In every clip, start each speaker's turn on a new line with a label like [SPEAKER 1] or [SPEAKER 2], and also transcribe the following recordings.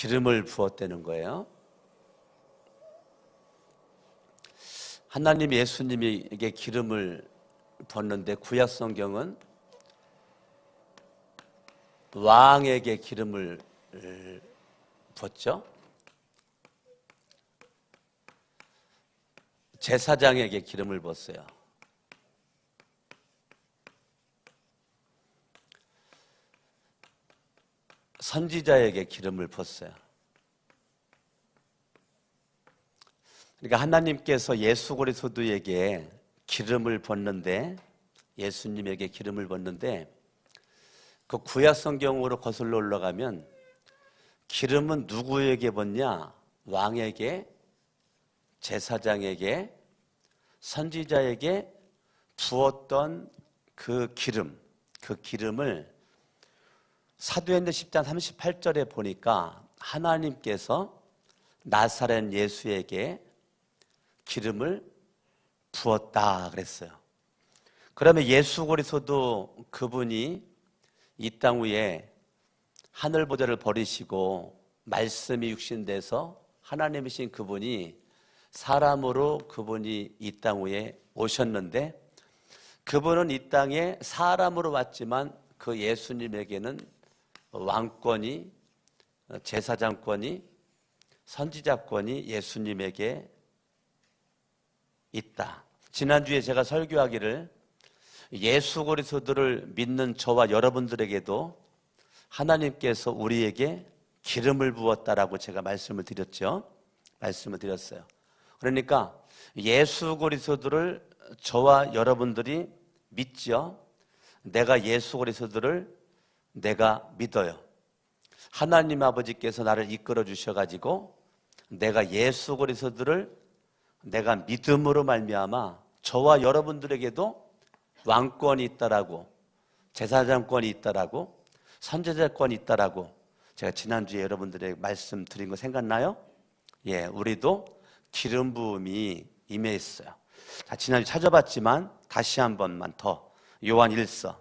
[SPEAKER 1] 기름을 부었다는 거예요. 하나님 예수님에게 기름을 부었는데 구약 성경은 왕에게 기름을 부었죠. 제사장에게 기름을 부었어요. 선지자에게 기름을 부었어요. 그러니까 하나님께서 예수 그리스도에게 기름을 붓는데, 예수님에게 기름을 붓는데, 그 구약 성경으로 거슬러 올라가면 기름은 누구에게 붓냐? 왕에게, 제사장에게, 선지자에게 부었던 그 기름을 사도행전 10장 38절에 보니까 하나님께서 나사렛 예수에게 기름을 부었다 그랬어요. 그러면 예수 그리스도 그분이 이 땅 위에 하늘 보좌를 버리시고 말씀이 육신돼서 하나님이신 그분이 사람으로 그분이 이 땅 위에 오셨는데, 그분은 이 땅에 사람으로 왔지만 그 예수님에게는 왕권이, 제사장권이, 선지자권이 예수님에게 있다. 지난주에 제가 설교하기를 예수 그리스도를 믿는 저와 여러분들에게도 하나님께서 우리에게 기름을 부었다라고 제가 말씀을 드렸죠. 말씀을 드렸어요. 그러니까 예수 그리스도를 저와 여러분들이 믿죠. 내가 예수 그리스도를 내가 믿어요. 하나님 아버지께서 나를 이끌어 주셔가지고 내가 예수 그리스도를 내가 믿음으로 말미암아 저와 여러분들에게도 왕권이 있다라고, 제사장권이 있다라고, 선지자권이 있다라고 제가 지난주에 여러분들에게 말씀드린 거 생각나요? 예, 우리도 기름 부음이 임했어요. 자, 지난주 찾아봤지만 다시 한 번만 더 요한 1서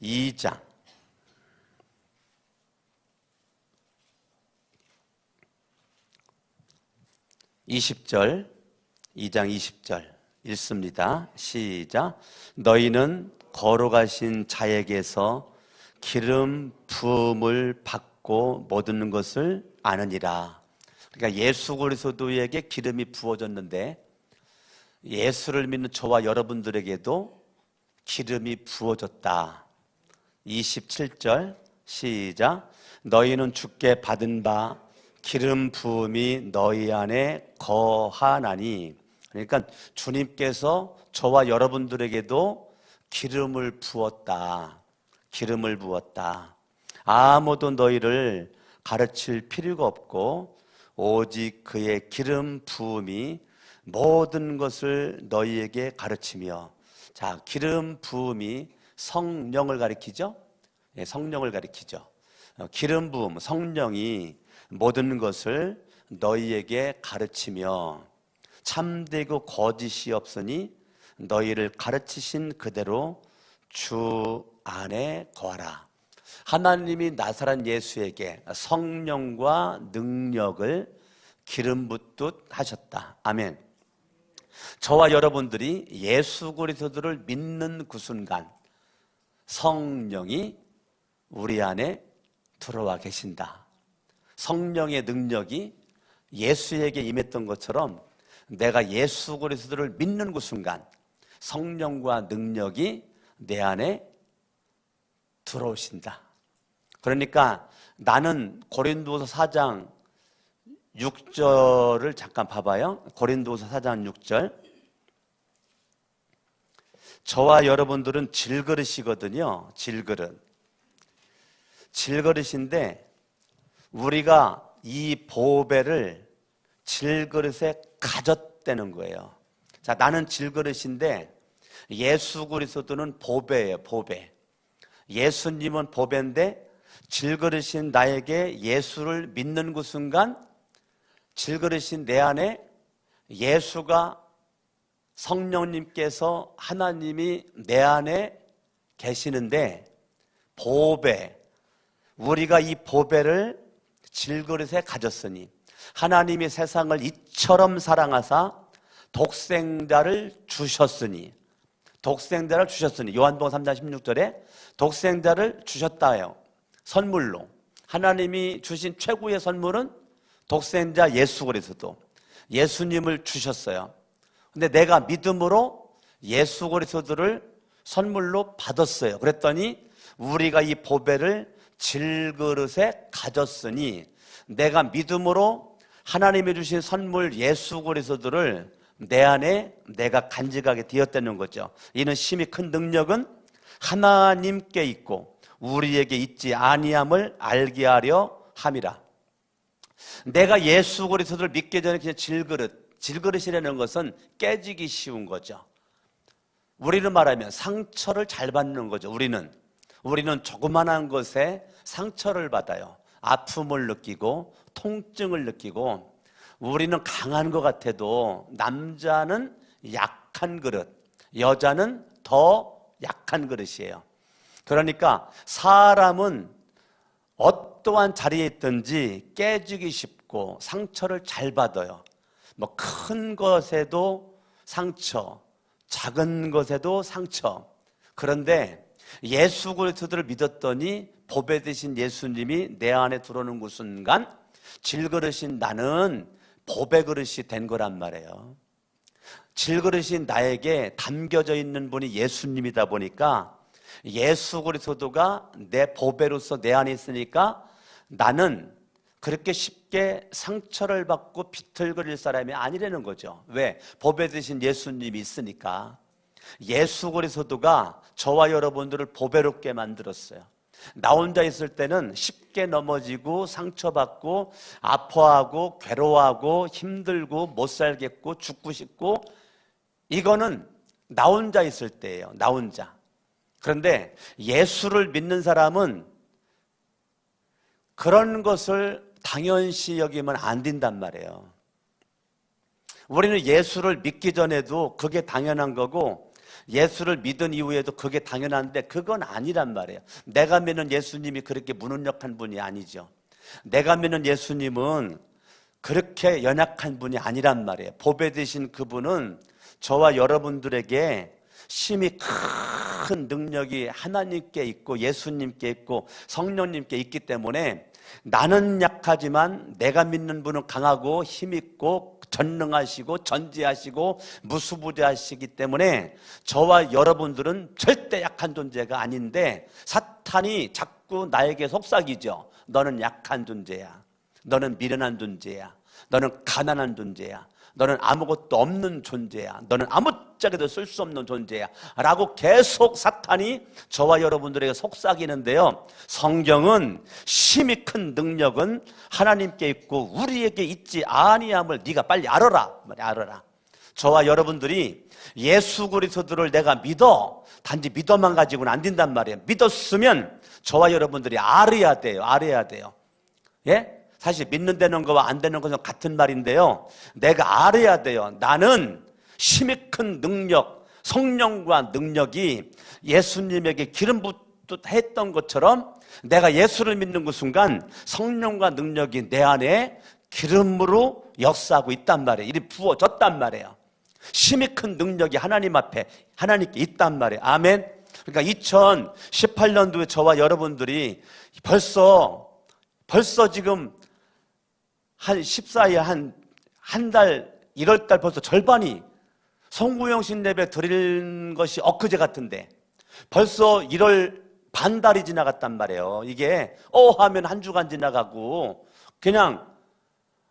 [SPEAKER 1] 2장 20절, 2장 20절 읽습니다. 시작. 너희는 거룩하신 자에게서 기름 부음을 받고 못 얻는 것을 아느니라. 그러니까 예수 그리스도에게 기름이 부어졌는데 예수를 믿는 저와 여러분들에게도 기름이 부어졌다. 27절 시작. 너희는 주께 받은 바 기름 부음이 너희 안에 거하나니. 그러니까 주님께서 저와 여러분들에게도 기름을 부었다. 기름을 부었다. 아무도 너희를 가르칠 필요가 없고 오직 그의 기름 부음이 모든 것을 너희에게 가르치며. 자, 기름 부음이 성령을 가리키죠. 예, 성령을 가리키죠. 기름 부음, 성령이 모든 것을 너희에게 가르치며 참되고 거짓이 없으니 너희를 가르치신 그대로 주 안에 거하라. 하나님이 나사렛 예수에게 성령과 능력을 기름 붓듯 하셨다. 아멘. 저와 여러분들이 예수 그리스도를 믿는 그 순간 성령이 우리 안에 들어와 계신다. 성령의 능력이 예수에게 임했던 것처럼 내가 예수 그리스도를 믿는 그 순간 성령과 능력이 내 안에 들어오신다. 그러니까 나는 고린도서 4장 6절을 잠깐 봐봐요. 고린도서 4장 6절. 저와 여러분들은 질그릇이거든요. 질그릇인데 우리가 이 보배를 질그릇에 가졌다는 거예요. 자, 나는 질그릇인데 예수 그리스도는 보배예요. 보배. 예수님은 보배인데 질그릇인 나에게 예수를 믿는 그 순간 질그릇인 내 안에 예수가 성령님께서 하나님이 내 안에 계시는데 보배, 우리가 이 보배를 질그릇에 가졌으니 하나님이 세상을 이처럼 사랑하사 독생자를 주셨으니 요한복음 3장 16절에 독생자를 주셨다요. 선물로 하나님이 주신 최고의 선물은 독생자 예수 그리스도, 예수님을 주셨어요. 근데 내가 믿음으로 예수 그리스도를 선물로 받았어요. 그랬더니 우리가 이 보배를 질그릇에 가졌으니 내가 믿음으로 하나님이 주신 선물 예수 그리스도를 내 안에 내가 간직하게 되었다는 거죠. 이는 심히 큰 능력은 하나님께 있고 우리에게 있지 아니함을 알게 하려 함이라. 내가 예수 그리스도를 믿기 전에 그냥 질그릇이라는 것은 깨지기 쉬운 거죠. 우리는 말하면 상처를 잘 받는 거죠. 우리는 조그만한 것에 상처를 받아요. 아픔을 느끼고 통증을 느끼고, 우리는 강한 것 같아도 남자는 약한 그릇, 여자는 더 약한 그릇이에요. 그러니까 사람은 어떠한 자리에 있든지 깨지기 쉽고 상처를 잘 받아요. 뭐 큰 것에도 상처, 작은 것에도 상처. 그런데 예수 그리스도를 믿었더니 보배 되신 예수님이 내 안에 들어오는 그 순간 질그릇인 나는 보배 그릇이 된 거란 말이에요. 질그릇인 나에게 담겨져 있는 분이 예수님이다 보니까 예수 그리스도가 내 보배로서 내 안에 있으니까 나는 그렇게 쉽게 상처를 받고 비틀거릴 사람이 아니라는 거죠. 왜? 보배 되신 예수님이 있으니까. 예수 그리스도가 저와 여러분들을 보배롭게 만들었어요. 나 혼자 있을 때는 쉽게 넘어지고 상처받고 아파하고 괴로워하고 힘들고 못 살겠고 죽고 싶고, 이거는 나 혼자 있을 때예요. 나 혼자. 그런데 예수를 믿는 사람은 그런 것을 당연시 여기면 안 된단 말이에요. 우리는 예수를 믿기 전에도 그게 당연한 거고 예수를 믿은 이후에도 그게 당연한데 그건 아니란 말이에요. 내가 믿는 예수님이 그렇게 무능력한 분이 아니죠. 내가 믿는 예수님은 그렇게 연약한 분이 아니란 말이에요. 보배 되신 그분은 저와 여러분들에게 심히 큰 능력이 하나님께 있고 예수님께 있고 성령님께 있기 때문에 나는 약하지만 내가 믿는 분은 강하고 힘있고 전능하시고 전지하시고 무수부지하시기 때문에 저와 여러분들은 절대 약한 존재가 아닌데 사탄이 자꾸 나에게 속삭이죠. 너는 약한 존재야. 너는 미련한 존재야. 너는 가난한 존재야. 너는 아무것도 없는 존재야. 너는 아무짝에도 쓸 수 없는 존재야 라고 계속 사탄이 저와 여러분들에게 속삭이는데요, 성경은 심히 큰 능력은 하나님께 있고 우리에게 있지 아니함을 네가 빨리 알아라. 저와 여러분들이 예수 그리스도를 내가 믿어, 단지 믿어만 가지고는 안 된단 말이에요. 믿었으면 저와 여러분들이 알아야 돼요. 예? 사실 믿는 되는 거와 안 되는 것은 같은 말인데요, 내가 알아야 돼요. 나는 힘이 큰 능력, 성령과 능력이 예수님에게 기름 붓듯했던 것처럼 내가 예수를 믿는 그 순간 성령과 능력이 내 안에 기름으로 역사하고 있단 말이에요. 이리 부어졌단 말이에요. 힘이 큰 능력이 하나님 앞에, 하나님께 있단 말이에요. 아멘. 그러니까 2018년도에 저와 여러분들이 벌써 지금 한 14일 한 달, 1월달 벌써 절반이 송구영신 예배 드리는 것이 엊그제 같은데 벌써 1월 반달이 지나갔단 말이에요. 이게 하면 한 주간 지나가고 그냥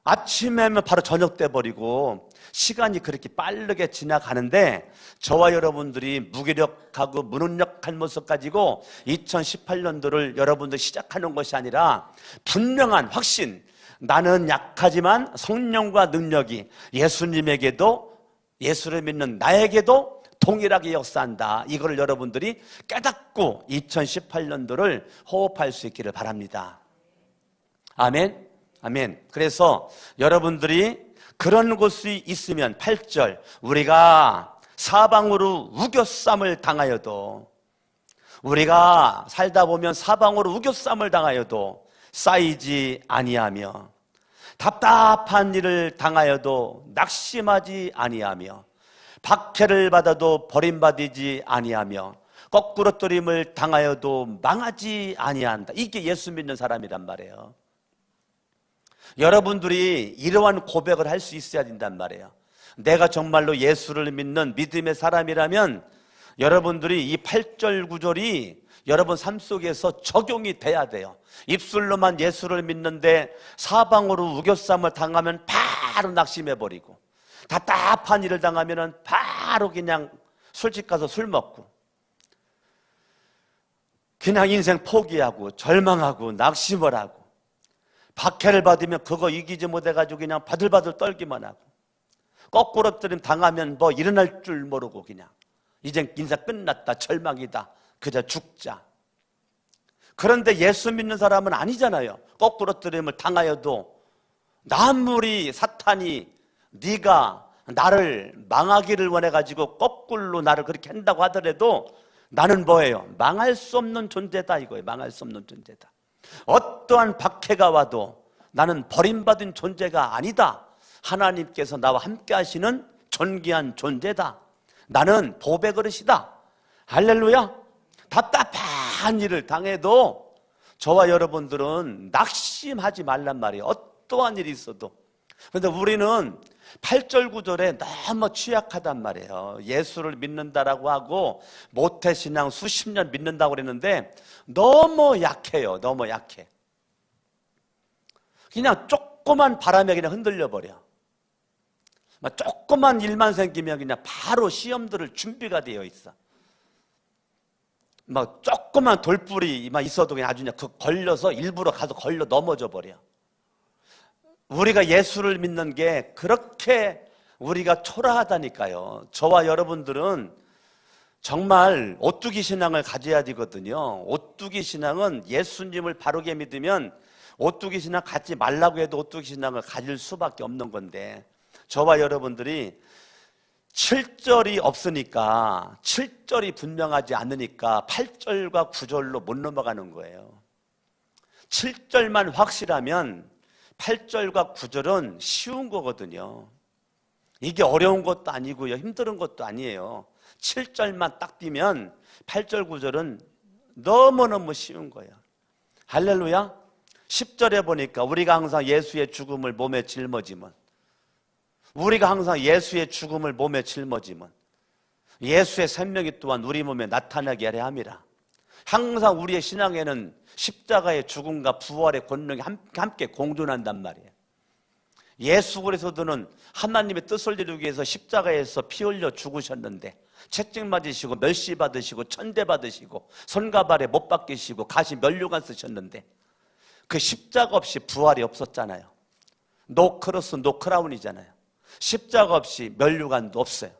[SPEAKER 1] 아침에 하면 바로 저녁 돼버리고 시간이 그렇게 빠르게 지나가는데 저와 여러분들이 무기력하고 무능력한 모습 가지고 2018년도를 여러분들 시작하는 것이 아니라 분명한 확신, 나는 약하지만 성령과 능력이 예수님에게도, 예수를 믿는 나에게도 동일하게 역사한다. 이걸 여러분들이 깨닫고 2018년도를 호흡할 수 있기를 바랍니다. 아멘. 아멘. 그래서 여러분들이 그런 곳이 있으면 8절, 우리가 사방으로 우겨쌈을 당하여도, 우리가 살다 보면 사방으로 우겨쌈을 당하여도 쌓이지 아니하며, 답답한 일을 당하여도 낙심하지 아니하며, 박해를 받아도 버림받지 아니하며, 거꾸러뜨림을 당하여도 망하지 아니한다. 이게 예수 믿는 사람이란 말이에요. 여러분들이 이러한 고백을 할 수 있어야 된단 말이에요. 내가 정말로 예수를 믿는 믿음의 사람이라면 여러분들이 이 8절 9절이 여러분 삶 속에서 적용이 돼야 돼요. 입술로만 예수를 믿는데 사방으로 우겨쌈을 당하면 바로 낙심해버리고, 답답한 일을 당하면 바로 그냥 술집 가서 술 먹고, 그냥 인생 포기하고 절망하고 낙심을 하고, 박해를 받으면 그거 이기지 못해가지고 그냥 바들바들 떨기만 하고, 거꾸로뜨림 당하면 뭐 일어날 줄 모르고 그냥 이젠 인생 끝났다, 절망이다, 그저 죽자. 그런데 예수 믿는 사람은 아니잖아요. 거꾸로뜨림을 당하여도 아무리 사탄이 네가 나를 망하기를 원해가지고 거꾸로 나를 그렇게 한다고 하더라도 나는 뭐예요? 망할 수 없는 존재다 이거예요. 망할 수 없는 존재다. 어떠한 박해가 와도 나는 버림받은 존재가 아니다. 하나님께서 나와 함께 하시는 존귀한 존재다. 나는 보배 그릇이다. 할렐루야. 답답한 일을 당해도 저와 여러분들은 낙심하지 말란 말이에요. 어떠한 일이 있어도. 그런데 우리는 8절 9절에 너무 취약하단 말이에요. 예수를 믿는다라고 하고 모태신앙 수십 년 믿는다고 그랬는데 너무 약해요. 너무 약해. 그냥 조그만 바람에 그냥 흔들려버려. 조그만 일만 생기면 그냥 바로 시험들을 준비가 되어 있어. 막 조그만 돌불이 있어도 그냥 아주 그냥 그 걸려서 일부러 가서 걸려 넘어져 버려. 우리가 예수를 믿는 게 그렇게 우리가 초라하다니까요. 저와 여러분들은 정말 오뚜기 신앙을 가져야 되거든요. 오뚜기 신앙은 예수님을 바르게 믿으면 오뚜기 신앙 갖지 말라고 해도 오뚜기 신앙을 가질 수밖에 없는 건데, 저와 여러분들이 7절이 없으니까, 7절이 분명하지 않으니까 8절과 9절로 못 넘어가는 거예요. 7절만 확실하면 8절과 9절은 쉬운 거거든요. 이게 어려운 것도 아니고요, 힘든 것도 아니에요. 7절만 딱 띄면 8절 9절은 너무너무 쉬운 거예요. 할렐루야. 10절에 보니까 우리가 항상 예수의 죽음을 몸에 짊어지면, 우리가 항상 예수의 죽음을 몸에 짊어지면 예수의 생명이 또한 우리 몸에 나타나게 하려 함이라. 항상 우리의 신앙에는 십자가의 죽음과 부활의 권능이 함께 공존한단 말이에요. 예수 그리스도는 하나님의 뜻을 이루기 위해서 십자가에서 피 흘려 죽으셨는데, 채찍 맞으시고 멸시 받으시고 천대 받으시고 손가발에 못 박히시고 가시 면류관 쓰셨는데 그 십자가 없이 부활이 없었잖아요. 노 크로스 노 크라운이잖아요. 십자가 없이 면류관도 없어요.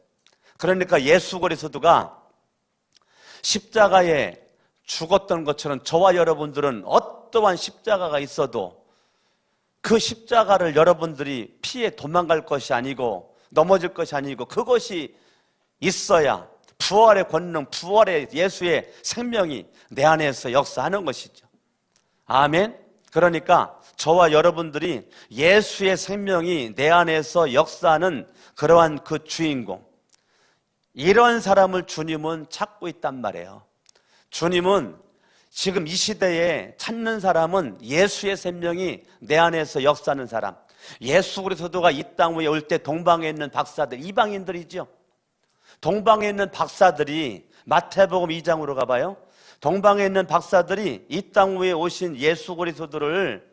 [SPEAKER 1] 그러니까 예수 그리스도가 십자가에 죽었던 것처럼 저와 여러분들은 어떠한 십자가가 있어도 그 십자가를 여러분들이 피해 도망갈 것이 아니고 넘어질 것이 아니고 그것이 있어야 부활의 권능, 부활의 예수의 생명이 내 안에서 역사하는 것이죠. 아멘. 그러니까 저와 여러분들이 예수의 생명이 내 안에서 역사하는 그러한 그 주인공, 이런 사람을 주님은 찾고 있단 말이에요. 주님은 지금 이 시대에 찾는 사람은 예수의 생명이 내 안에서 역사하는 사람. 예수 그리스도가 이 땅 위에 올 때 동방에 있는 박사들, 이방인들이죠. 동방에 있는 박사들이, 마태복음 2장으로 가봐요. 동방에 있는 박사들이 이 땅 위에 오신 예수 그리스도를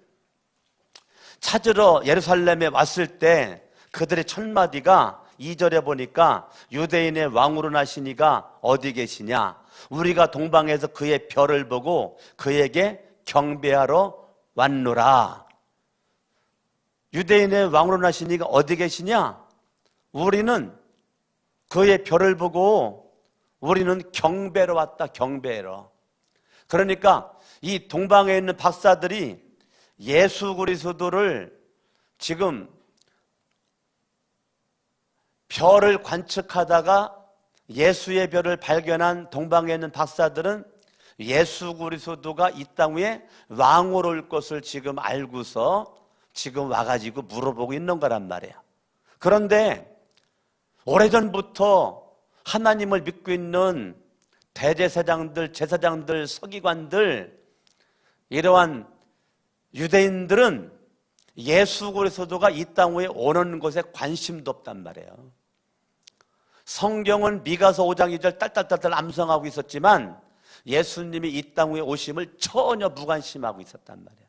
[SPEAKER 1] 찾으러 예루살렘에 왔을 때 그들의 첫 마디가 2절에 보니까 유대인의 왕으로 나시니가 어디 계시냐? 우리가 동방에서 그의 별을 보고 그에게 경배하러 왔노라. 유대인의 왕으로 나시니가 어디 계시냐? 우리는 그의 별을 보고 우리는 경배로 왔다. 경배로. 그러니까 이 동방에 있는 박사들이 예수 그리스도를 지금 별을 관측하다가 예수의 별을 발견한 동방에 있는 박사들은 예수 그리스도가 이 땅 위에 왕으로 올 것을 지금 알고서 지금 와가지고 물어보고 있는 거란 말이에요. 그런데 오래전부터 하나님을 믿고 있는 대제사장들, 제사장들, 서기관들, 이러한 유대인들은 예수 그리스도가 이 땅 위에 오는 것에 관심도 없단 말이에요. 성경은 미가서 5장 2절 딸딸딸딸 암송하고 있었지만 예수님이 이 땅 위에 오심을 전혀 무관심하고 있었단 말이에요.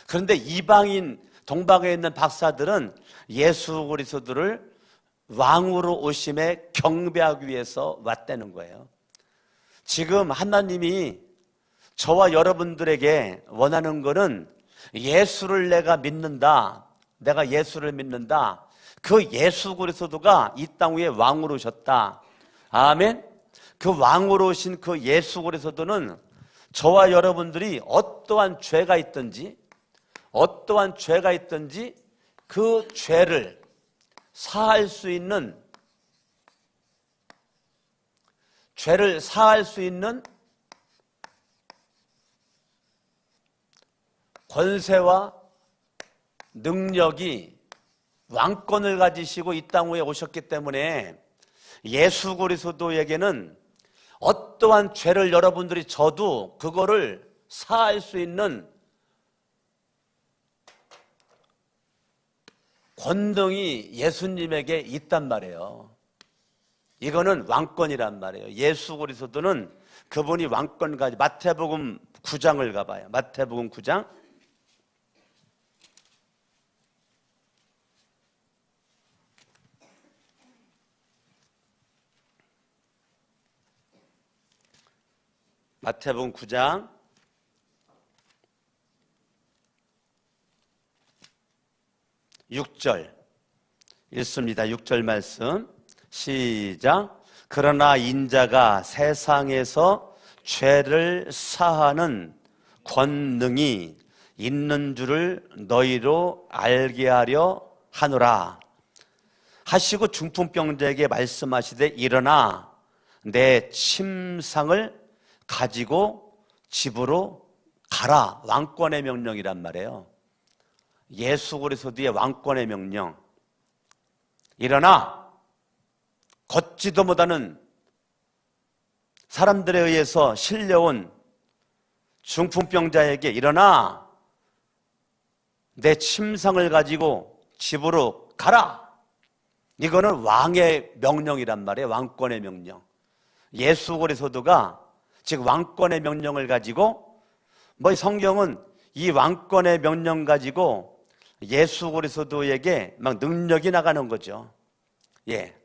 [SPEAKER 1] 그런데 이방인 동방에 있는 박사들은 예수 그리스도를 왕으로 오심에 경배하기 위해서 왔다는 거예요. 지금 하나님이 저와 여러분들에게 원하는 것은 예수를 내가 믿는다, 내가 예수를 믿는다, 그 예수 그리스도가 이 땅 위에 왕으로 오셨다. 아멘. 그 왕으로 오신 그 예수 그리스도는 저와 여러분들이 어떠한 죄가 있든지 그 죄를 사할 수 있는 권세와 능력이 왕권을 가지시고 이 땅 위에 오셨기 때문에 예수 그리스도에게는 어떠한 죄를 여러분들이 져도 그거를 사할 수 있는 권능이 예수님에게 있단 말이에요. 이거는 왕권이란 말이에요. 예수 그리스도는 그분이 왕권 가지. 마태복음 9장을 가봐요. 마태복음 9장. 마태복음 9장 6절 읽습니다. 6절 말씀 시작. 그러나 인자가 세상에서 죄를 사하는 권능이 있는 줄을 너희로 알게 하려 하노라 하시고 중풍병자에게 말씀하시되 일어나 내 침상을 가지고 집으로 가라. 왕권의 명령이란 말이에요. 예수 그리스도의 왕권의 명령. 일어나. 걷지도 못하는 사람들에 의해서 실려온 중풍병자에게 일어나 내 침상을 가지고 집으로 가라. 이거는 왕의 명령이란 말이에요. 왕권의 명령. 예수 그리스도가 즉 왕권의 명령을 가지고 성경은 이 왕권의 명령 가지고 예수 그리스도에게 막 능력이 나가는 거죠. 예.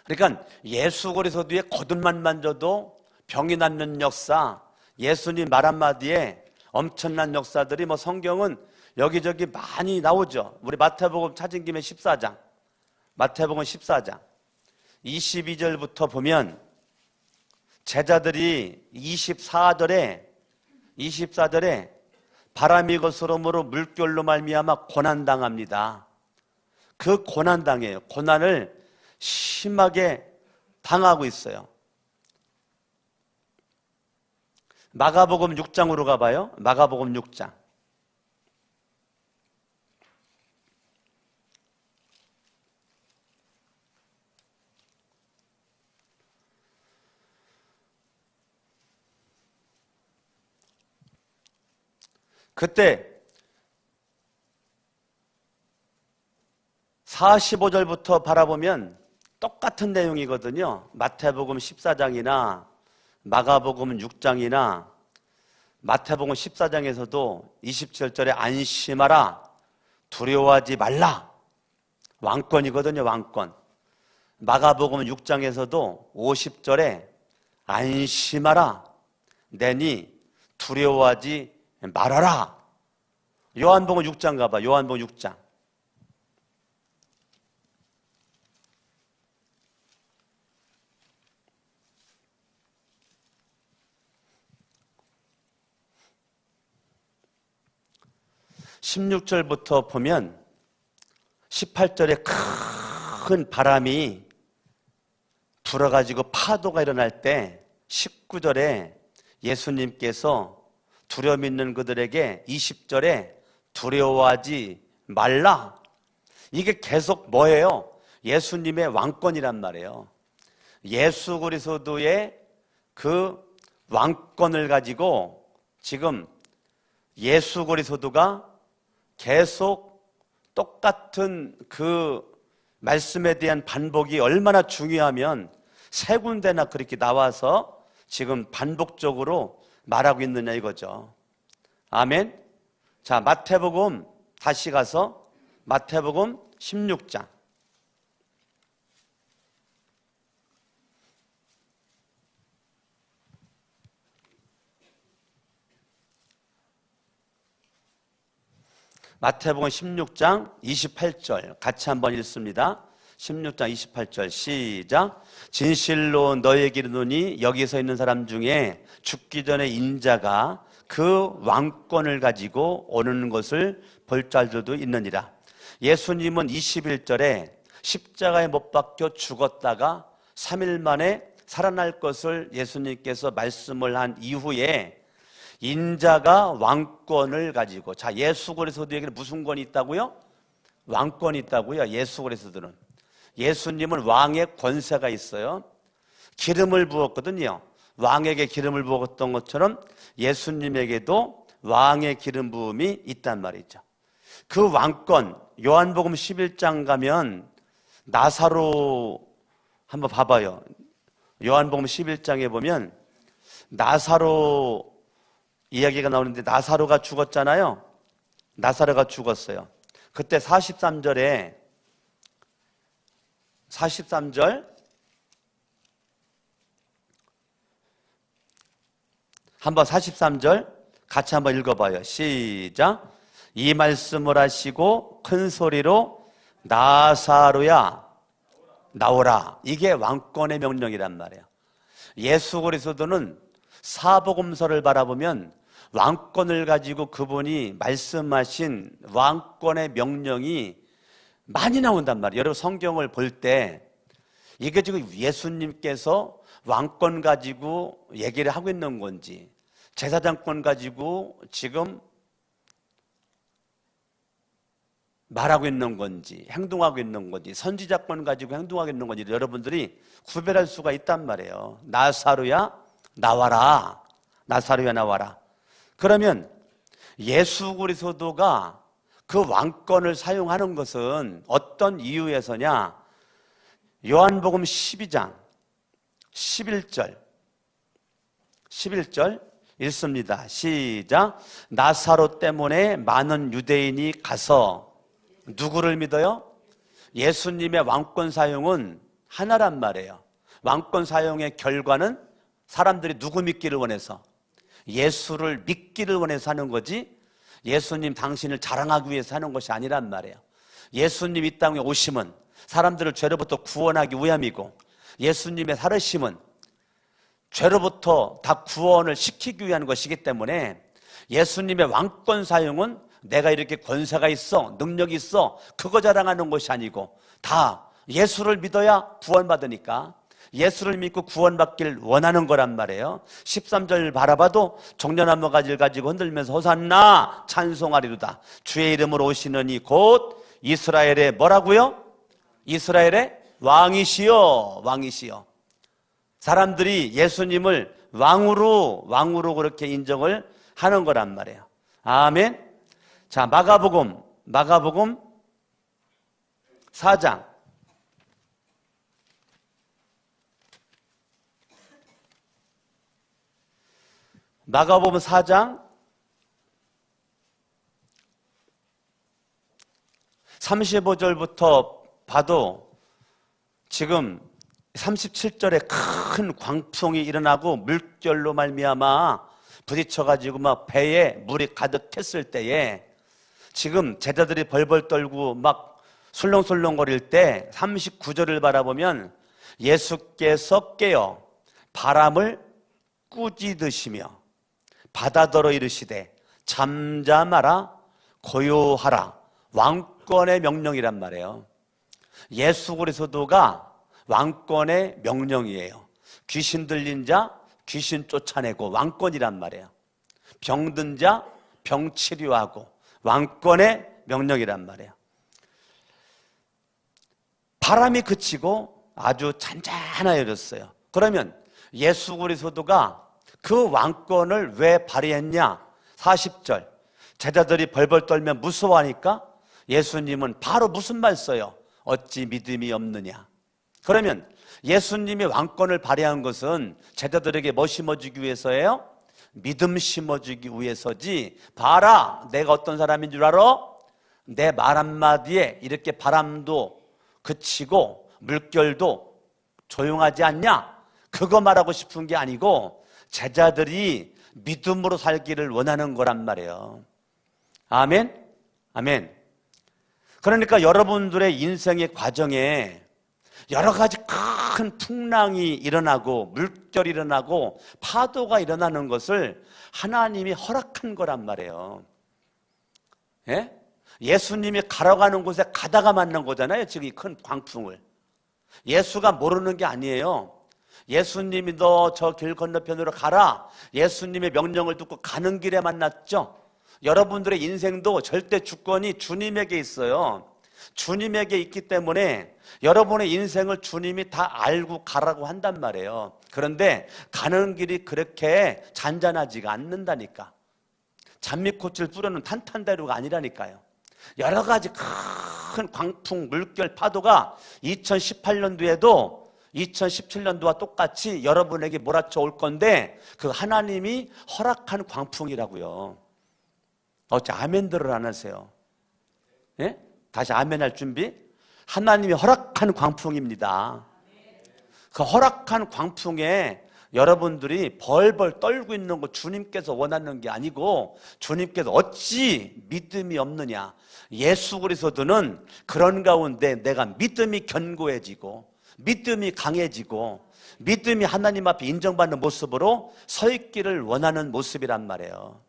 [SPEAKER 1] 그러니까 예수 그리스도의 겉옷만 만져도 병이 낫는 역사, 예수님 말 한마디에 엄청난 역사들이 성경은 여기저기 많이 나오죠. 우리 마태복음 찾은 김에 14장, 마태복음 14장 22절부터 보면 제자들이 24절에 바람이 거스름으로 물결로 말미암아 고난당합니다. 그 고난당해요. 고난을 심하게 당하고 있어요. 마가복음 6장으로 가봐요. 마가복음 6장. 그때 45절부터 바라보면 똑같은 내용이거든요. 마태복음 14장이나 마가복음 6장이나 마태복음 14장에서도 27절에 안심하라, 두려워하지 말라. 왕권이거든요. 왕권. 마가복음 6장에서도 50절에 안심하라, 내니 두려워하지 말아라. 요한복음 6장 가봐. 요한복음 6장. (16절부터) 보면 18절에 큰 바람이 불어가지고 파도가 일어날 때 19절에 예수님께서 두려움 있는 그들에게 20절에 두려워하지 말라. 이게 계속 뭐예요? 예수님의 왕권이란 말이에요. 예수 그리스도의 그 왕권을 가지고 지금 예수 그리스도가 계속 똑같은 그 말씀에 대한 반복이 얼마나 중요하면 세 군데나 그렇게 나와서 지금 반복적으로 말하고 있느냐 이거죠. 아멘. 자, 마태복음 다시 가서 마태복음 16장. 마태복음 16장 28절 같이 한번 읽습니다. 16장 28절 시작. 진실로 너희에게 이르노니 여기 서 있는 사람 중에 죽기 전에 인자가 그 왕권을 가지고 오는 것을 볼 자들도 있느니라. 예수님은 21절에 십자가에 못 박혀 죽었다가 3일 만에 살아날 것을 예수님께서 말씀을 한 이후에 인자가 왕권을 가지고, 자, 예수 그리스도에게는 무슨 권이 있다고요? 왕권이 있다고요. 예수 그리스도는. 예수님은 왕의 권세가 있어요. 기름을 부었거든요. 왕에게 기름을 부었던 것처럼 예수님에게도 왕의 기름 부음이 있단 말이죠. 그 왕권, 요한복음 11장 가면 나사로 한번 봐봐요. 요한복음 11장에 보면 나사로 이야기가 나오는데, 나사로가 죽었잖아요. 나사로가 죽었어요. 그때 43절 한번 43절 같이 한번 읽어봐요. 시작. 이 말씀을 하시고 큰 소리로 나사로야 나오라. 이게 왕권의 명령이란 말이에요. 예수 그리스도는 사복음서를 바라보면 왕권을 가지고 그분이 말씀하신 왕권의 명령이 많이 나온단 말이에요. 여러분 성경을 볼 때 이게 지금 예수님께서 왕권 가지고 얘기를 하고 있는 건지, 제사장권 가지고 지금 말하고 있는 건지, 행동하고 있는 건지, 선지자권 가지고 행동하고 있는 건지 여러분들이 구별할 수가 있단 말이에요. 나사로야 나와라. 나사로야 나와라. 그러면 예수 그리스도가 그 왕권을 사용하는 것은 어떤 이유에서냐? 요한복음 12장 11절 읽습니다. 시작. 나사로 때문에 많은 유대인이 가서 누구를 믿어요? 예수님의 왕권 사용은 하나란 말이에요. 왕권 사용의 결과는 사람들이 누구 믿기를 원해서? 예수를 믿기를 원해서 하는 거지, 예수님 당신을 자랑하기 위해서 하는 것이 아니란 말이에요. 예수님 이 땅에 오심은 사람들을 죄로부터 구원하기 위함이고, 예수님의 살으심은 죄로부터 다 구원을 시키기 위한 것이기 때문에 예수님의 왕권 사용은 내가 이렇게 권세가 있어, 능력이 있어, 그거 자랑하는 것이 아니고 다 예수를 믿어야 구원받으니까 예수를 믿고 구원받길 원하는 거란 말이에요. 13절 바라봐도 정년한 가지를 가지고 흔들면서 호산나 찬송하리로다. 주의 이름으로 오시는 이 곧 이스라엘의 뭐라고요? 이스라엘의 왕이시여. 왕이시여. 사람들이 예수님을 왕으로 그렇게 인정을 하는 거란 말이에요. 아멘. 자, 마가복음 4장. 마가복음 4장 35절부터 봐도 지금 37절에 큰 광풍이 일어나고 물결로 말미암아 부딪혀가지고 막 배에 물이 가득했을 때에 지금 제자들이 벌벌 떨고 막 술렁술렁거릴 때 39절을 바라보면 예수께서 깨어 바람을 꾸짖으시며 바다더러 이르시되 잠잠하라 고요하라. 왕권의 명령이란 말이에요. 예수 그리스도가 왕권의 명령이에요. 귀신 들린 자 귀신 쫓아내고 왕권이란 말이에요. 병든 자 병 치료하고 왕권의 명령이란 말이에요. 바람이 그치고 아주 잔잔해졌어요. 그러면 예수 그리스도가 그 왕권을 왜 발휘했냐? 40절 제자들이 벌벌 떨며 무서워하니까 예수님은 바로 무슨 말 써요? 어찌 믿음이 없느냐? 그러면 예수님이 왕권을 발휘한 것은 제자들에게 뭐 심어주기 위해서예요? 믿음 심어주기 위해서지. 봐라, 내가 어떤 사람인 줄 알아? 내 말 한마디에 이렇게 바람도 그치고 물결도 조용하지 않냐? 그거 말하고 싶은 게 아니고 제자들이 믿음으로 살기를 원하는 거란 말이에요. 아멘? 아멘. 그러니까 여러분들의 인생의 과정에 여러 가지 큰 풍랑이 일어나고 물결이 일어나고 파도가 일어나는 것을 하나님이 허락한 거란 말이에요. 예? 예수님이 가러가는 곳에 가다가 만난 거잖아요. 지금 이 큰 광풍을. 예수가 모르는 게 아니에요. 예수님이 너 저 길 건너편으로 가라. 예수님의 명령을 듣고 가는 길에 만났죠. 여러분들의 인생도 절대 주권이 주님에게 있어요. 주님에게 있기 때문에 여러분의 인생을 주님이 다 알고 가라고 한단 말이에요. 그런데 가는 길이 그렇게 잔잔하지가 않는다니까. 잔미꽃을 뿌려놓은 탄탄대로가 아니라니까요. 여러 가지 큰 광풍, 물결, 파도가 2018년도에도 2017년도와 똑같이 여러분에게 몰아쳐 올 건데 그 하나님이 허락한 광풍이라고요. 어째 아멘들을 안 하세요? 예? 다시 아멘할 준비? 하나님이 허락한 광풍입니다. 그 허락한 광풍에 여러분들이 벌벌 떨고 있는 거 주님께서 원하는 게 아니고 주님께서 어찌 믿음이 없느냐. 예수 그리스도는 그런 가운데 내가 믿음이 견고해지고 믿음이 강해지고 믿음이 하나님 앞에 인정받는 모습으로 서 있기를 원하는 모습이란 말이에요.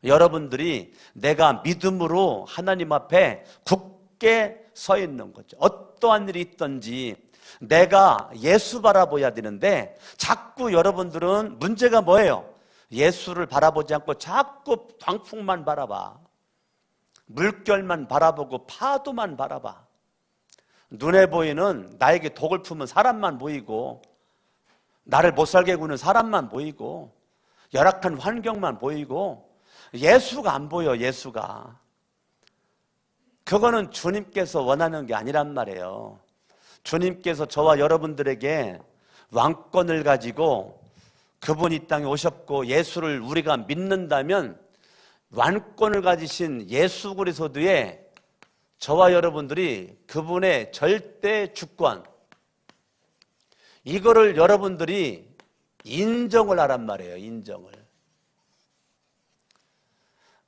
[SPEAKER 1] 여러분들이 내가 믿음으로 하나님 앞에 굳게 서 있는 거죠. 어떠한 일이 있든지 내가 예수 바라보아야 되는데 자꾸 여러분들은 문제가 뭐예요? 예수를 바라보지 않고 자꾸 광풍만 바라봐. 물결만 바라보고 파도만 바라봐. 눈에 보이는 나에게 독을 품은 사람만 보이고 나를 못살게 구는 사람만 보이고 열악한 환경만 보이고 예수가 안 보여. 예수가. 그거는 주님께서 원하는 게 아니란 말이에요. 주님께서 저와 여러분들에게 왕권을 가지고 그분이 이 땅에 오셨고 예수를 우리가 믿는다면 왕권을 가지신 예수 그리스도의 저와 여러분들이 그분의 절대 주권 이거를 여러분들이 인정을 하란 말이에요. 인정을.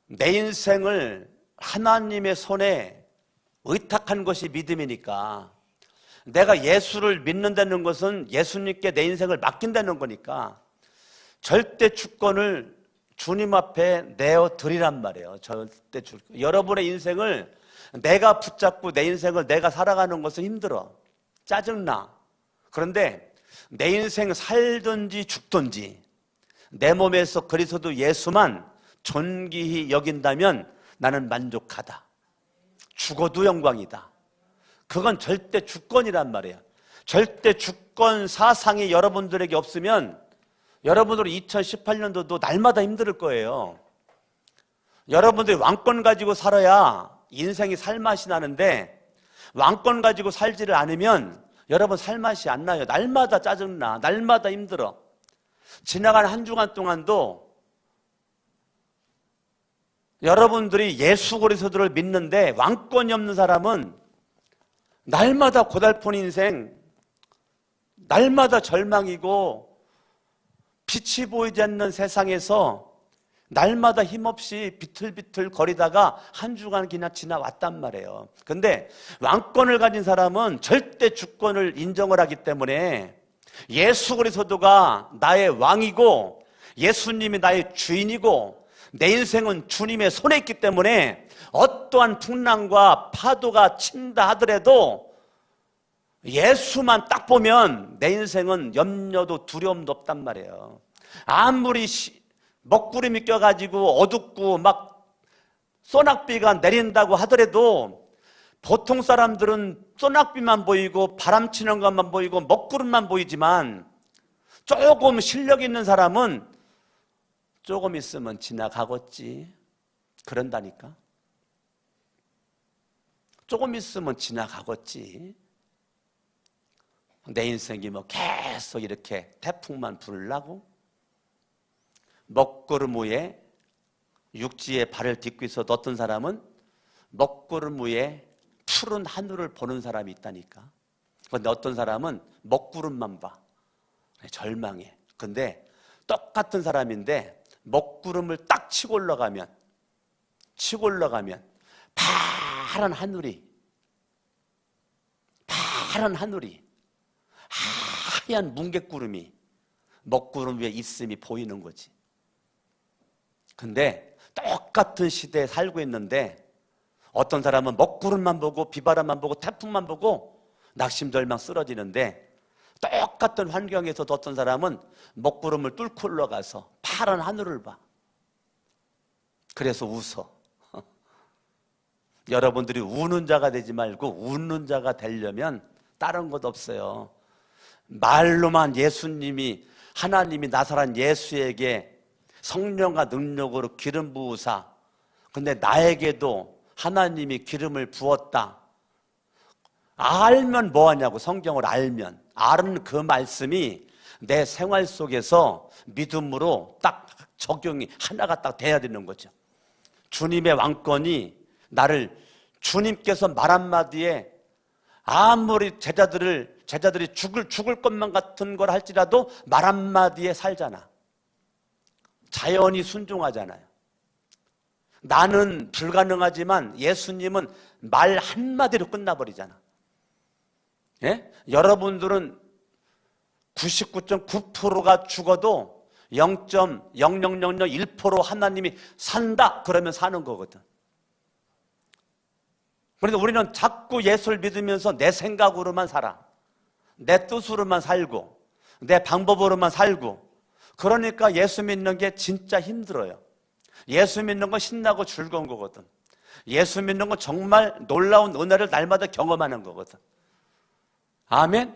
[SPEAKER 1] 내 인생을 하나님의 손에 의탁한 것이 믿음이니까 내가 예수를 믿는다는 것은 예수님께 내 인생을 맡긴다는 거니까 절대 주권을 주님 앞에 내어드리란 말이에요. 절대 주권. 여러분의 인생을 내가 붙잡고 내 인생을 내가 살아가는 것은 힘들어. 짜증나. 그런데 내 인생 살든지 죽든지 내 몸에서 그리스도 예수만 존귀히 여긴다면 나는 만족하다. 죽어도 영광이다. 그건 절대 주권이란 말이에요. 절대 주권 사상이 여러분들에게 없으면 여러분들은 2018년도도 날마다 힘들 거예요. 여러분들이 왕권 가지고 살아야 인생이 살맛이 나는데 왕권 가지고 살지를 않으면 여러분 살맛이 안 나요. 날마다 짜증나. 날마다 힘들어. 지나간 한 주간 동안도 여러분들이 예수 그리스도를 믿는데 왕권이 없는 사람은 날마다 고달픈 인생, 날마다 절망이고 빛이 보이지 않는 세상에서 날마다 힘없이 비틀비틀 거리다가 한 주간 그냥 지나왔단 말이에요. 근데 왕권을 가진 사람은 절대 주권을 인정을 하기 때문에 예수 그리스도가 나의 왕이고 예수님이 나의 주인이고 내 인생은 주님의 손에 있기 때문에 어떠한 풍랑과 파도가 친다 하더라도 예수만 딱 보면 내 인생은 염려도 두려움도 없단 말이에요. 아무리 먹구름이 껴가지고 어둡고 막 소낙비가 내린다고 하더라도 보통 사람들은 소낙비만 보이고 바람 치는 것만 보이고 먹구름만 보이지만 조금 실력 있는 사람은 조금 있으면 지나가겠지. 그런다니까. 조금 있으면 지나가겠지. 내 인생이 뭐 계속 이렇게 태풍만 불라고? 먹구름 위에 육지에 발을 딛고 있어도 어떤 사람은 먹구름 위에 푸른 하늘을 보는 사람이 있다니까. 그런데 어떤 사람은 먹구름만 봐. 절망해. 근데 똑같은 사람인데 먹구름을 딱 치고 올라가면 파란 하늘이 하얀 뭉게구름이 먹구름 위에 있음이 보이는 거지. 근데 똑같은 시대에 살고 있는데 어떤 사람은 먹구름만 보고 비바람만 보고 태풍만 보고 낙심절망 쓰러지는데 똑같은 환경에서도 어떤 사람은 먹구름을 뚫고 올라가서 파란 하늘을 봐. 그래서 웃어. 여러분들이 우는 자가 되지 말고 웃는 자가 되려면 다른 것 없어요. 말로만 예수님이 하나님이 나사란 예수에게 성령과 능력으로 기름 부으사 근데 나에게도 하나님이 기름을 부었다. 알면 뭐하냐고. 성경을 알면 아는 그 말씀이 내 생활 속에서 믿음으로 딱 적용이 하나가 딱 돼야 되는 거죠. 주님의 왕권이 나를 주님께서 말 한마디에 아무리 제자들이 죽을 것만 같은 걸 할지라도 말 한마디에 살잖아. 자연히 순종하잖아요. 나는 불가능하지만 예수님은 말 한마디로 끝나버리잖아. 예? 여러분들은 99.9%가 죽어도 0.0001% 하나님이 산다 그러면 사는 거거든. 그런데 우리는 자꾸 예수를 믿으면서 내 생각으로만 살아. 내 뜻으로만 살고 내 방법으로만 살고. 그러니까 예수 믿는 게 진짜 힘들어요. 예수 믿는 건 신나고 즐거운 거거든. 예수 믿는 건 정말 놀라운 은혜를 날마다 경험하는 거거든. 아멘?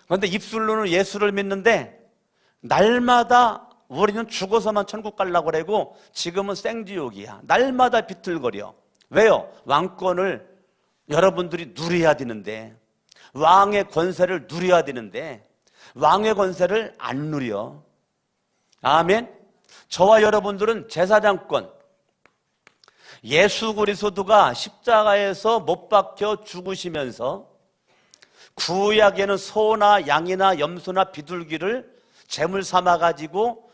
[SPEAKER 1] 그런데 입술로는 예수를 믿는데 날마다 우리는 죽어서만 천국 가려고 그러고 지금은 생지옥이야. 날마다 비틀거려. 왜요? 왕권을 여러분들이 누려야 되는데, 왕의 권세를 누려야 되는데 왕의 권세를 안 누려. 아멘? 저와 여러분들은 제사장권, 예수 그리스도가 십자가에서 못 박혀 죽으시면서 구약에는 소나 양이나 염소나 비둘기를 제물 삼아가지고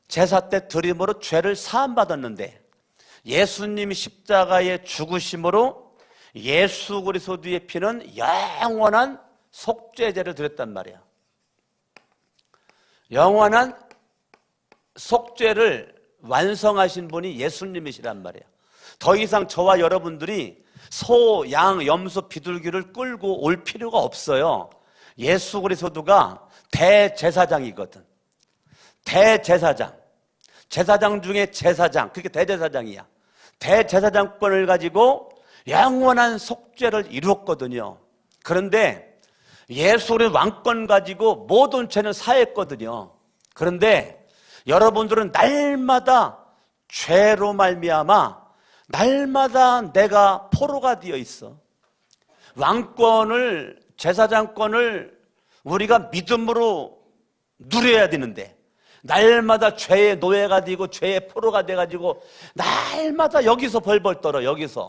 [SPEAKER 1] 제사 때 드림으로 죄를 사함받았는데 예수님이 십자가에 죽으심으로 예수 그리스도의 피는 영원한 속죄제를 드렸단 말이야. 영원한 속죄를 완성하신 분이 예수님이시란 말이에요. 더 이상 저와 여러분들이 소, 양, 염소, 비둘기를 끌고 올 필요가 없어요. 예수 그리스도가 대제사장이거든. 대제사장. 제사장 중에 제사장. 그게 대제사장이야. 대제사장권을 가지고 영원한 속죄를 이루었거든요. 그런데 예수의 왕권 가지고 모든 죄는 사했거든요. 그런데 여러분들은 날마다 죄로 말미암아 날마다 내가 포로가 되어 있어. 왕권을, 제사장권을 우리가 믿음으로 누려야 되는데 날마다 죄의 노예가 되고 죄의 포로가 돼가지고 날마다 여기서 벌벌 떨어. 여기서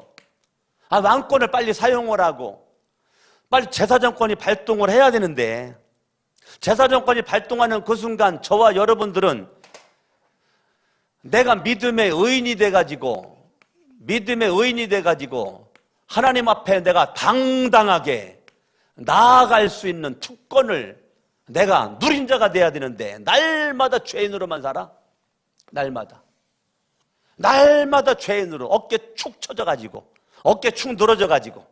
[SPEAKER 1] 왕권을 빨리 사용을 하고 빨리 제사장권이 발동을 해야 되는데 제사장권이 발동하는 그 순간 저와 여러분들은 내가 믿음의 의인이 돼가지고 하나님 앞에 내가 당당하게 나아갈 수 있는 특권을 내가 누린 자가 돼야 되는데 날마다 죄인으로만 살아. 날마다 죄인으로 어깨 축 처져가지고 어깨 축 늘어져가지고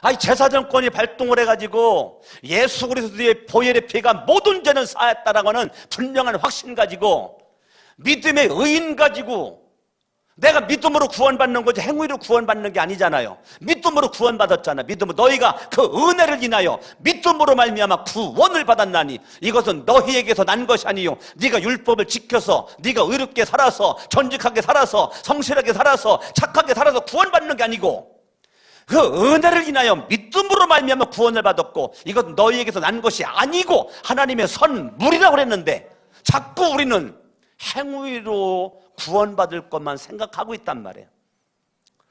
[SPEAKER 1] 아니 제사장권이 발동을 해가지고 예수 그리스도의 보혈의 피가 모든 죄는 사했다라고 하는 분명한 확신 가지고 믿음의 의인 가지고 내가 믿음으로 구원받는 거지 행위로 구원받는 게 아니잖아요. 믿음으로 구원받았잖아. 믿음으로 너희가 그 은혜를 인하여 믿음으로 말미암아 구원을 받았나니 이것은 너희에게서 난 것이 아니요 네가 율법을 지켜서 네가 의롭게 살아서 정직하게 살아서 성실하게 살아서 착하게 살아서 구원받는 게 아니고 그 은혜를 인하여 믿음으로 말미암아 구원을 받았고 이것은 너희에게서 난 것이 아니고 하나님의 선물이라고 그랬는데 자꾸 우리는 행위로 구원받을 것만 생각하고 있단 말이에요.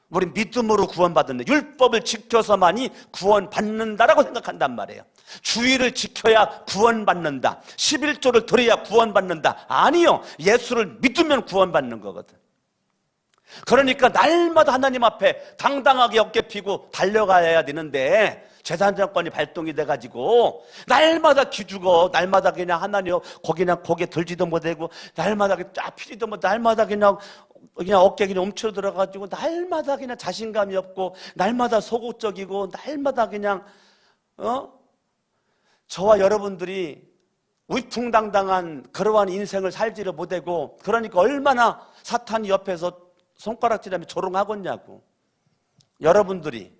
[SPEAKER 1] 우리 믿음으로 구원받는다. 율법을 지켜서만이 구원받는다라고 생각한단 말이에요. 주의를 지켜야 구원받는다. 11조를 드려야 구원받는다. 아니요. 예수를 믿으면 구원받는 거거든. 그러니까 날마다 하나님 앞에 당당하게 어깨 피고 달려가야 되는데 제사장권이 발동이 돼가지고 날마다 기죽어 날마다 그냥 하나님 그냥 고개 들지도 못하고 날마다 쫙 피지도 못하고 날마다 그냥 어깨 그냥 움츠러들어가지고 날마다 그냥 자신감이 없고 날마다 소극적이고 날마다 그냥 저와 여러분들이 위풍당당한 그러한 인생을 살지를 못하고 그러니까 얼마나 사탄이 옆에서 손가락질하며 조롱하겠냐고. 여러분들이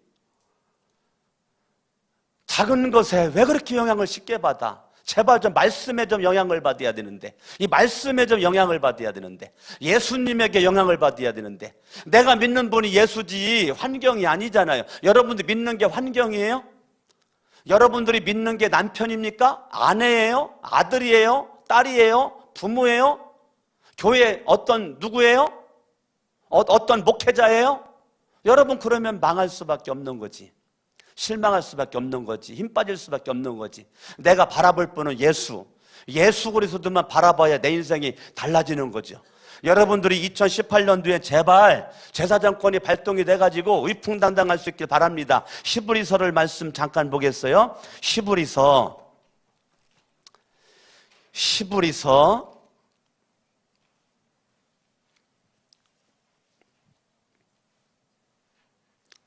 [SPEAKER 1] 작은 것에 왜 그렇게 영향을 쉽게 받아? 제발 좀 말씀에 좀 영향을 받아야 되는데 이 말씀에 좀 영향을 받아야 되는데 예수님에게 영향을 받아야 되는데 내가 믿는 분이 예수지 환경이 아니잖아요. 여러분들 믿는 게 환경이에요? 여러분들이 믿는 게 남편입니까? 아내예요? 아들이에요? 딸이에요? 부모예요? 교회 어떤 누구예요? 어떤 목회자예요? 여러분 그러면 망할 수밖에 없는 거지. 실망할 수밖에 없는 거지. 힘 빠질 수밖에 없는 거지. 내가 바라볼 분은 예수 그리스도만 바라봐야 내 인생이 달라지는 거죠. 여러분들이 2018년도에 제발 제사장권이 발동이 돼가지고 위풍당당할 수 있길 바랍니다. 히브리서를 말씀 잠깐 보겠어요. 히브리서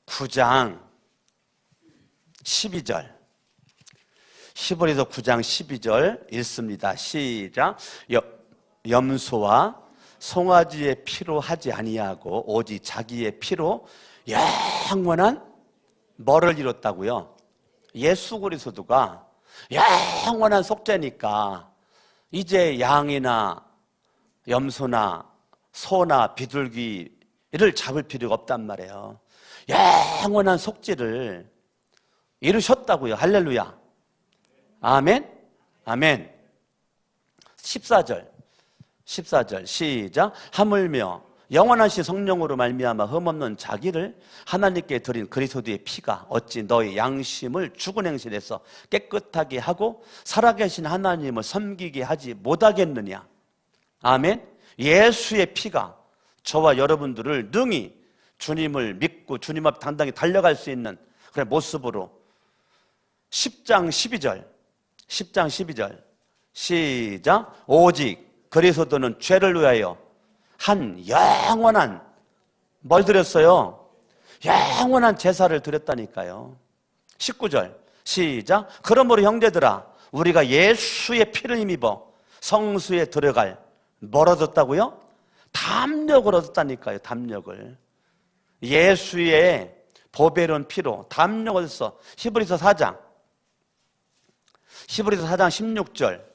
[SPEAKER 1] 9장 12절 히브리서 9장 12절 읽습니다. 시작. 염소와 송아지의 피로 하지 아니하고 오직 자기의 피로 영원한 뭐를 이뤘다고요? 예수 그리스도가 영원한 속죄니까 이제 양이나 염소나 소나 비둘기를 잡을 필요가 없단 말이에요. 영원한 속죄를 이루셨다고요. 할렐루야. 아멘. 아멘. 14절 시작. 하물며 영원하신 성령으로 말미암아 흠없는 자기를 하나님께 드린 그리스도의 피가 어찌 너희 양심을 죽은 행실에서 깨끗하게 하고 살아계신 하나님을 섬기게 하지 못하겠느냐. 아멘. 예수의 피가 저와 여러분들을 능히 주님을 믿고 주님 앞 당당히 달려갈 수 있는 그런 모습으로 10장 12절 시작. 오직 그리스도는 죄를 위하여 한 영원한 뭘 드렸어요? 영원한 제사를 드렸다니까요. 19절 시작. 그러므로 형제들아 우리가 예수의 피를 힘입어 성수에 들어갈 뭘 얻었다고요? 담력을 얻었다니까요. 담력을. 예수의 보배로운 피로 담력을 얻었어. 히브리서 4장 16절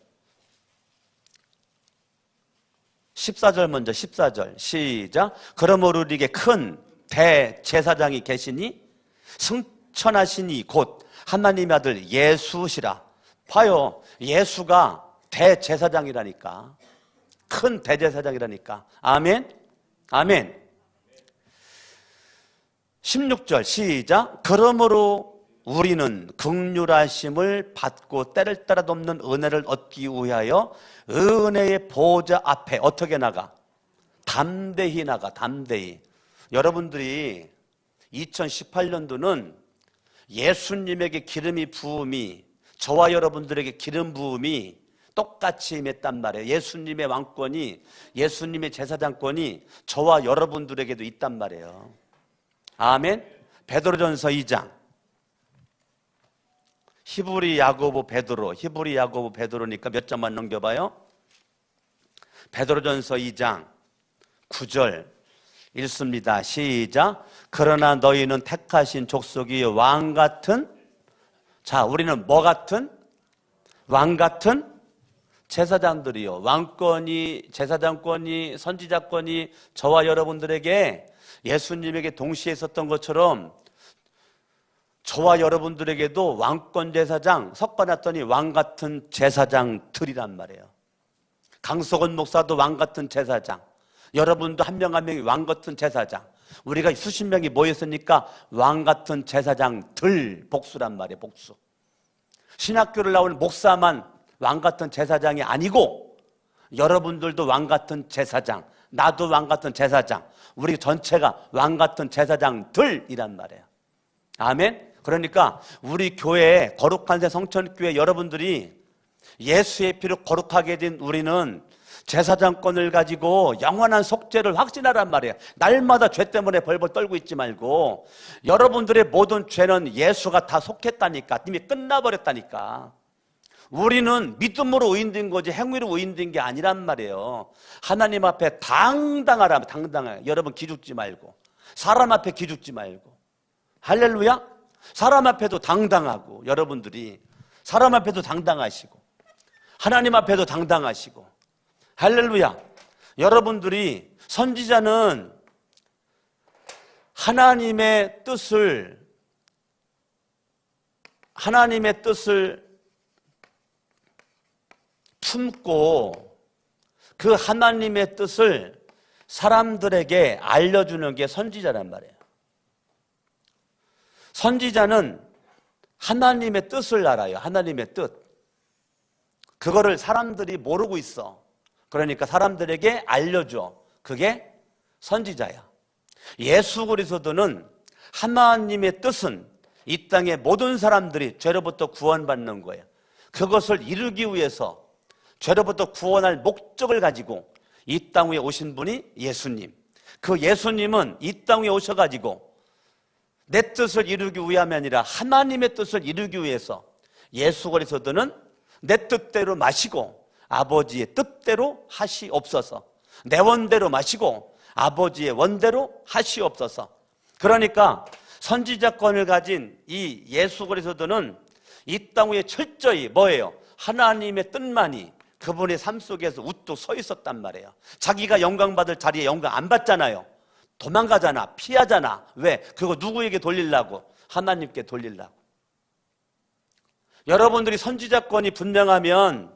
[SPEAKER 1] 14절 먼저 14절 시작. 그러므로 우리에게 큰 대제사장이 계시니 승천하시니 곧 하나님의 아들 예수시라. 봐요. 예수가 대제사장이라니까. 큰 대제사장이라니까. 아멘. 아멘. 16절 시작. 그러므로 우리는 긍휼하심을 받고 때를 따라 돕는 은혜를 얻기 위하여 은혜의 보좌 앞에 어떻게 나가? 담대히 나가. 담대히. 여러분들이 2018년도는 예수님에게 기름이 부음이 저와 여러분들에게 기름 부음이 똑같이 임했단 말이에요. 예수님의 왕권이 예수님의 제사장권이 저와 여러분들에게도 있단 말이에요. 아멘. 베드로전서 2장 히브리, 야고보, 베드로. 히브리, 야고보, 베드로니까 몇 장만 넘겨봐요. 베드로전서 2장 9절 읽습니다. 시작. 그러나 너희는 택하신 족속이 왕 같은, 자, 우리는 뭐 같은? 왕 같은 제사장들이요. 왕권이, 제사장권이, 선지자권이 저와 여러분들에게, 예수님에게 동시에 있었던 것처럼 저와 여러분들에게도 왕권 제사장, 석관했더니 왕 같은 제사장들이란 말이에요. 강석원 목사도 왕 같은 제사장, 여러분도 한 명 한 명이 왕 같은 제사장. 우리가 수십 명이 모였으니까 왕 같은 제사장들, 복수란 말이에요. 복수. 신학교를 나오는 목사만 왕 같은 제사장이 아니고 여러분들도 왕 같은 제사장, 나도 왕 같은 제사장, 우리 전체가 왕 같은 제사장들이란 말이에요. 아멘. 그러니까 우리 교회, 거룩한 새 성천교회 여러분들이 예수의 피로 거룩하게 된 우리는 제사장권을 가지고 영원한 속죄를 확신하란 말이에요. 날마다 죄 때문에 벌벌 떨고 있지 말고, 여러분들의 모든 죄는 예수가 다 속했다니까, 이미 끝나버렸다니까. 우리는 믿음으로 의인된 거지 행위로 의인된 게 아니란 말이에요. 하나님 앞에 당당하라, 당당하게. 여러분 기죽지 말고, 사람 앞에 기죽지 말고. 할렐루야. 사람 앞에도 당당하고, 여러분들이 사람 앞에도 당당하시고 하나님 앞에도 당당하시고. 할렐루야. 여러분들이, 선지자는 하나님의 뜻을 품고 그 하나님의 뜻을 사람들에게 알려주는 게 선지자란 말이에요. 선지자는 하나님의 뜻을 알아요. 하나님의 뜻. 그거를 사람들이 모르고 있어. 그러니까 사람들에게 알려줘. 그게 선지자야. 예수 그리스도는 하나님의 뜻은 이 땅의 모든 사람들이 죄로부터 구원받는 거예요. 그것을 이루기 위해서 죄로부터 구원할 목적을 가지고 이 땅 위에 오신 분이 예수님. 그 예수님은 이 땅 위에 오셔가지고 내 뜻을 이루기 위함이 아니라 하나님의 뜻을 이루기 위해서 예수 그리스도는 내 뜻대로 마시고 아버지의 뜻대로 하시옵소서. 내 원대로 마시고 아버지의 원대로 하시옵소서. 그러니까 선지자권을 가진 이 예수 그리스도는 이 땅 위에 철저히 뭐예요? 하나님의 뜻만이 그분의 삶 속에서 우뚝 서 있었단 말이에요. 자기가 영광 받을 자리에 영광 안 받잖아요. 도망가잖아. 피하잖아. 왜? 그거 누구에게 돌리려고? 하나님께 돌리려고. 여러분들이 선지자권이 분명하면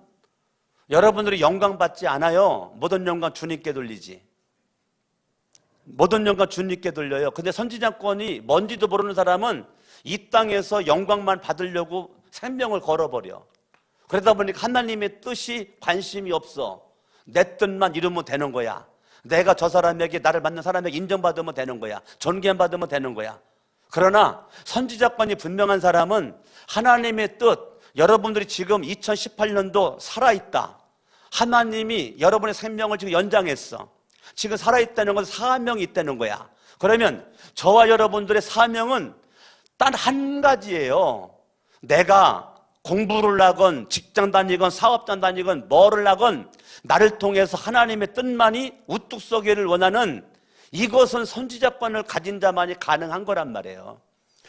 [SPEAKER 1] 여러분들이 영광 받지 않아요. 모든 영광 주님께 돌리지. 모든 영광 주님께 돌려요. 근데 선지자권이 뭔지도 모르는 사람은 이 땅에서 영광만 받으려고 생명을 걸어버려. 그러다 보니까 하나님의 뜻이 관심이 없어. 내 뜻만 이루면 되는 거야. 내가 저 사람에게, 나를 만난 사람에게 인정받으면 되는 거야. 존경받으면 되는 거야. 그러나 선지자권이 분명한 사람은 하나님의 뜻, 여러분들이 지금 2018년도 살아있다. 하나님이 여러분의 생명을 지금 연장했어. 지금 살아있다는 건 사명이 있다는 거야. 그러면 저와 여러분들의 사명은 단 한 가지예요. 내가 공부를 하건 직장 다니건 사업장 다니건 뭐를 하건 나를 통해서 하나님의 뜻만이 우뚝 서기를 원하는, 이것은 선지자권을 가진 자만이 가능한 거란 말이에요.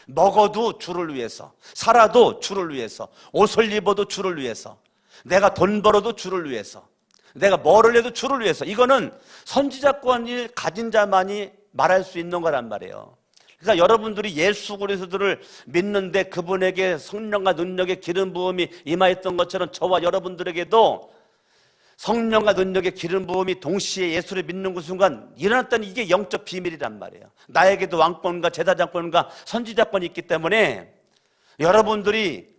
[SPEAKER 1] 먹어도 주를 위해서, 살아도 주를 위해서, 옷을 입어도 주를 위해서, 내가 돈 벌어도 주를 위해서, 내가 뭐를 해도 주를 위해서. 이거는 선지자권을 가진 자만이 말할 수 있는 거란 말이에요. 그러니까 여러분들이 예수 그리스도를 믿는데 그분에게 성령과 능력의 기름 부음이 임하였던 것처럼 저와 여러분들에게도 성령과 능력의 기름 부음이 동시에 예수를 믿는 그 순간 일어났다는, 이게 영적 비밀이란 말이에요. 나에게도 왕권과 제사장권과 선지자권이 있기 때문에 여러분들이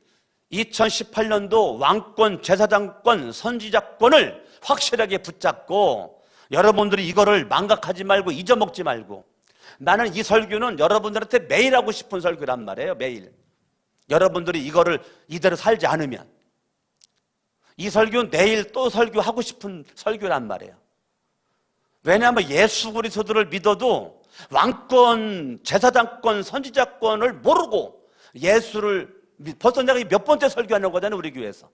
[SPEAKER 1] 2018년도 왕권, 제사장권, 선지자권을 확실하게 붙잡고 여러분들이 이거를 망각하지 말고 잊어먹지 말고, 나는 이 설교는 여러분들한테 매일 하고 싶은 설교란 말이에요. 매일. 여러분들이 이거를 이대로 살지 않으면 이 설교는 내일 또 설교하고 싶은 설교란 말이에요. 왜냐하면 예수 그리스도를 믿어도 왕권, 제사장권, 선지자권을 모르고 예수를 벌써 내가 몇 번째 설교하는 거잖아요, 우리 교회에서.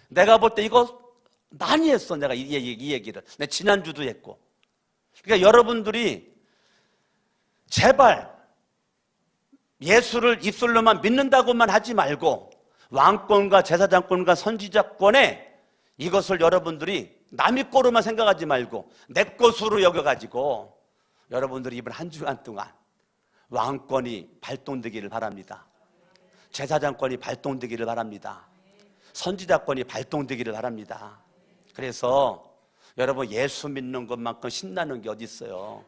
[SPEAKER 1] 내가 볼 때 이거 많이 했어, 내가 이 얘기를. 내가 지난주도 했고. 그러니까 여러분들이 제발 예수를 입술로만 믿는다고만 하지 말고 왕권과 제사장권과 선지자권에 이것을 여러분들이 남의 거로만 생각하지 말고 내 것으로 여겨가지고 여러분들이 이번 한 주간 동안 왕권이 발동되기를 바랍니다. 제사장권이 발동되기를 바랍니다. 선지자권이 발동되기를 바랍니다. 그래서 여러분, 예수 믿는 것만큼 신나는 게 어디 있어요?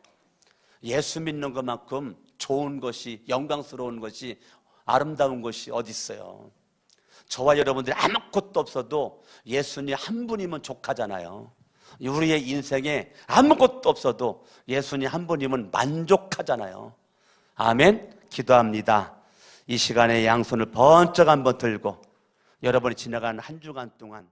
[SPEAKER 1] 예수 믿는 것만큼 좋은 것이, 영광스러운 것이, 아름다운 것이 어디 있어요? 저와 여러분들이 아무것도 없어도 예수님 한 분이면 족하잖아요. 우리의 인생에 아무것도 없어도 예수님 한 분이면 만족하잖아요. 아멘. 기도합니다. 이 시간에 양손을 번쩍 한번 들고 여러분이 지나가는 한 주간 동안